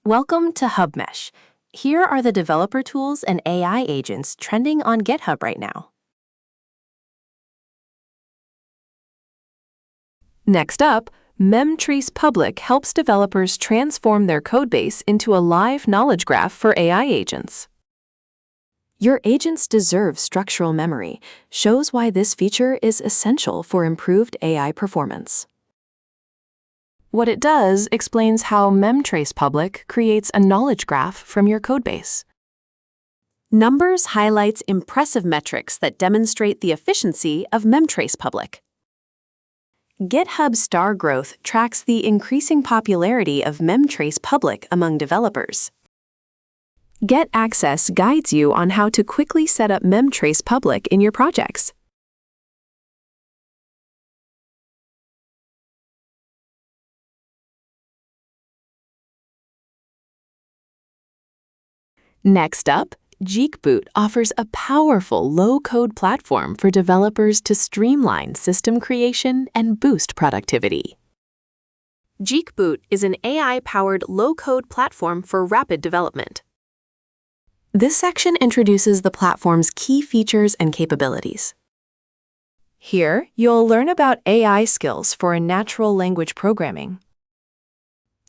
Welcome to HubMesh. Here are the developer tools and AI agents trending on GitHub right now. Next up, memtrace-public helps developers transform their codebase into a live knowledge graph for AI agents. Your agents deserve structural memory shows why this feature is essential for improved AI performance. What it does explains how memtrace-public creates a knowledge graph from your codebase. Numbers highlights impressive metrics that demonstrate the efficiency of memtrace-public. GitHub star growth tracks the increasing popularity of memtrace-public among developers. Get Access guides you on how to quickly set up memtrace-public in your projects. Next up, JeecgBoot offers a powerful low-code platform for developers to streamline system creation and boost productivity. JeecgBoot is an AI-powered low-code platform for rapid development. This section introduces the platform's key features and capabilities. Here, you'll learn about AI skills for natural language programming.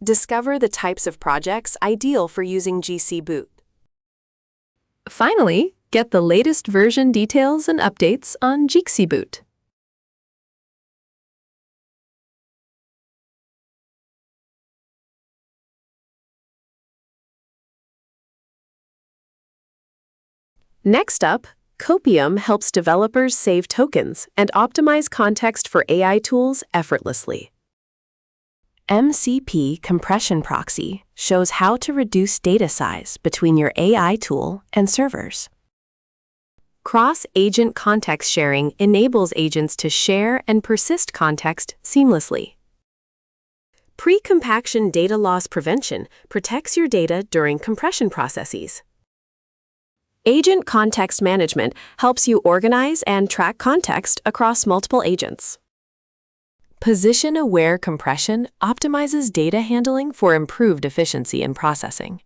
Discover the types of projects ideal for using JeecgBoot. Finally, get the latest version details and updates on JeecgBoot. Next up, Copium helps developers save tokens and optimize context for AI tools effortlessly. MCP compression proxy shows how to reduce data size between your AI tool and servers. Cross-agent context sharing enables agents to share and persist context seamlessly. Pre-compaction data loss prevention protects your data during compression processes. Agent context management helps you organize and track context across multiple agents. Position-aware compression optimizes data handling for improved efficiency in processing.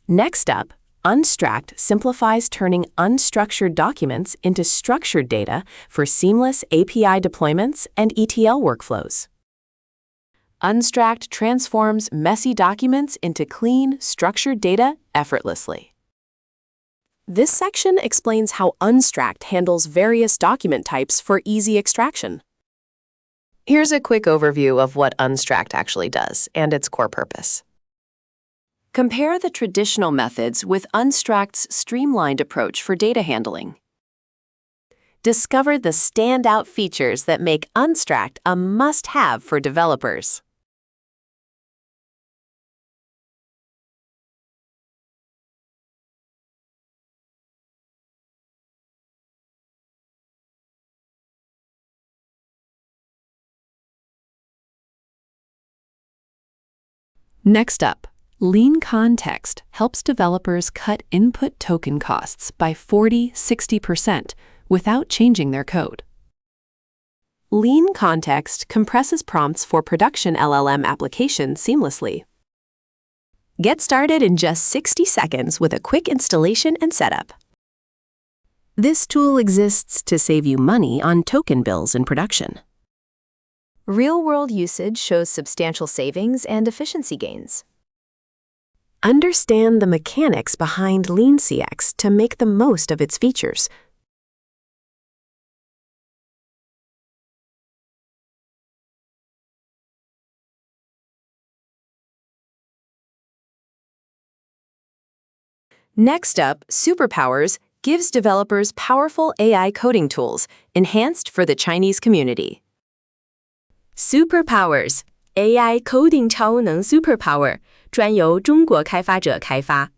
Next up, unstract simplifies turning unstructured documents into structured data for seamless API deployments and ETL workflows. Unstract transforms messy documents into clean, structured data effortlessly. This section explains how unstract handles various document types for easy extraction. Here's a quick overview of what unstract actually does and its core purpose. Compare the traditional methods with unstract's streamlined approach for data handling. Discover the standout features that make unstract a must-have for developers. Next up, leanctx helps developers cut input token costs by 40–60% without changing their code. Leanctx compresses prompts for production LLM applications seamlessly. Get started in just 60 seconds with a quick installation and setup. This tool exists to save you money on token bills in production. Real-world usage shows substantial savings and efficiency gains. Understand the mechanics behind leanctx to make the most of its features. Next up, Superpowers gives developers powerful AI coding tools enhanced for the Chinese community. Superpowers AI coding 超能 superpower 专由中国开发者开发.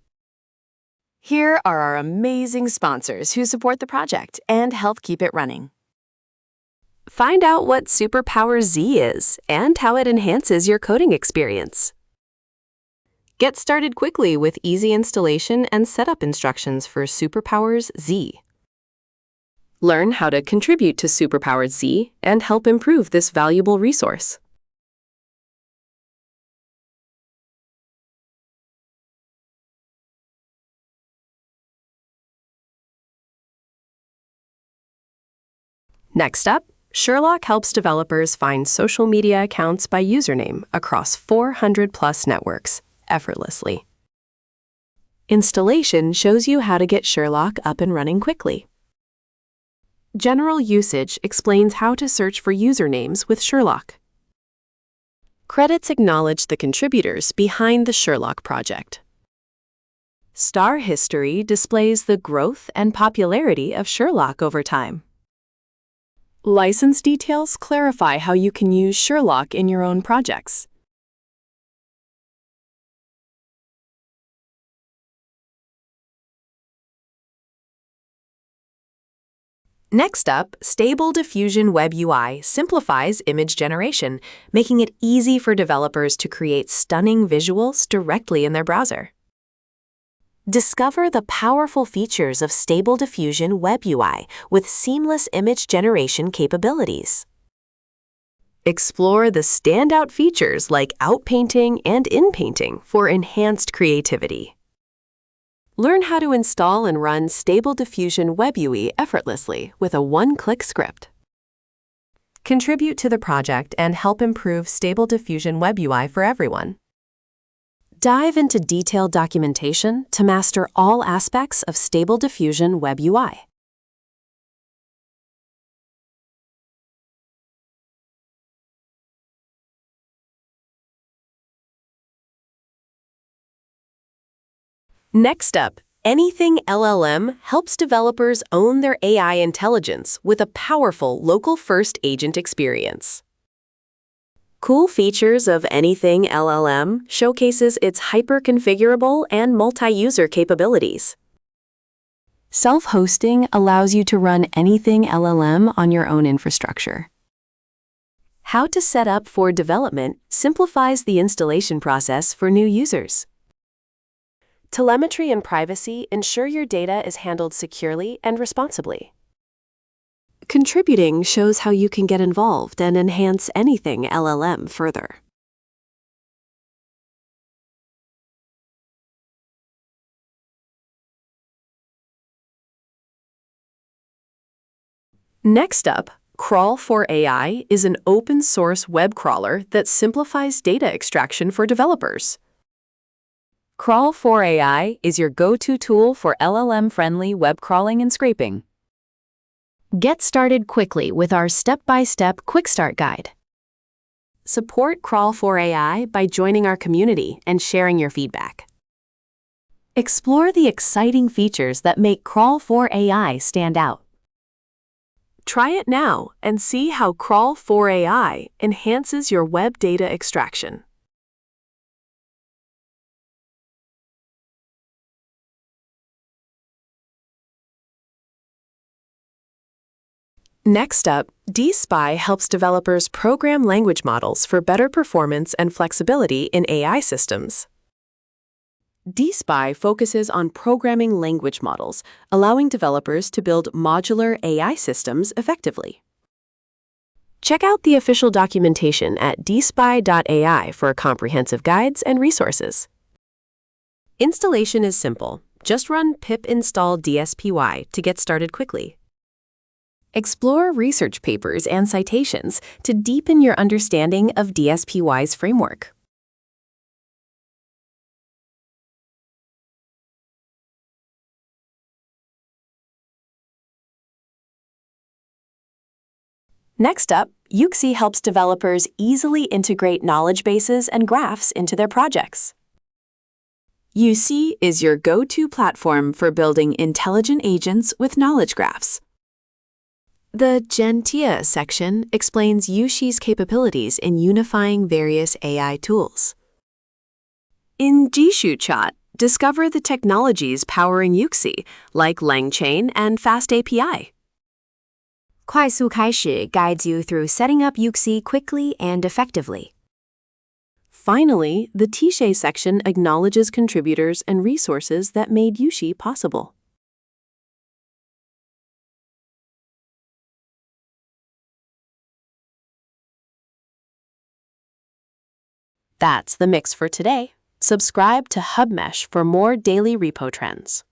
Here are our amazing sponsors who support the project and help keep it running. Find out what superpowers-zh is and how it enhances your coding experience. Get started quickly with easy installation and setup instructions for superpowers-zh. Learn how to contribute to superpowers-zh and help improve this valuable resource. Next up, Sherlock helps developers find social media accounts by username across 400+ networks effortlessly. Installation shows you how to get Sherlock up and running quickly. General usage explains how to search for usernames with Sherlock. Credits acknowledge the contributors behind the Sherlock project. Star history displays the growth and popularity of Sherlock over time. License details clarify how you can use Sherlock in your own projects. Next up, stable-diffusion-webui simplifies image generation, making it easy for developers to create stunning visuals directly in their browser. Discover the powerful features of stable-diffusion-webui with seamless image generation capabilities. Explore the standout features like outpainting and inpainting for enhanced creativity. Learn how to install and run stable-diffusion-webui effortlessly with a one-click script. Contribute to the project and help improve stable-diffusion-webui for everyone. Dive into detailed documentation to master all aspects of stable-diffusion-webui. Next up, anything-llm helps developers own their AI intelligence with a powerful local-first agent experience. Cool features of anything-llm showcases its hyper-configurable and multi-user capabilities. Self-hosting allows you to run anything-llm on your own infrastructure. How to set up for development simplifies the installation process for new users. Telemetry and privacy ensure your data is handled securely and responsibly. Contributing shows how you can get involved and enhance anything-llm further. Next up, Crawl4AI is an open-source web crawler that simplifies data extraction for developers. Crawl4AI is your go-to tool for LLM-friendly web crawling and scraping. Get started quickly with our step-by-step Quick Start Guide. Support Crawl4AI by joining our community and sharing your feedback. Explore the exciting features that make Crawl4AI stand out. Try it now and see how Crawl4AI enhances your web data extraction. Next up, dspy helps developers program language models for better performance and flexibility in AI systems. dspy focuses on programming language models, allowing developers to build modular AI systems effectively. Check out the official documentation at dspy.ai for comprehensive guides and resources. Installation is simple. Just run pip install dspy to get started quickly. Explore research papers and citations to deepen your understanding of dspy's framework. Next up, Yuxi helps developers easily integrate knowledge bases and graphs into their projects. Yuxi is your go-to platform for building intelligent agents with knowledge graphs. The Gentia section explains Yuxi's capabilities in unifying various AI tools. In JeecgBoot, discover the technologies powering Yuxi, like LangChain and FastAPI. 快速开始 guides you through setting up Yuxi quickly and effectively. Finally, the Tiché section acknowledges contributors and resources that made Yuxi possible. That's the mix for today. Subscribe to HubMesh for more daily repo trends.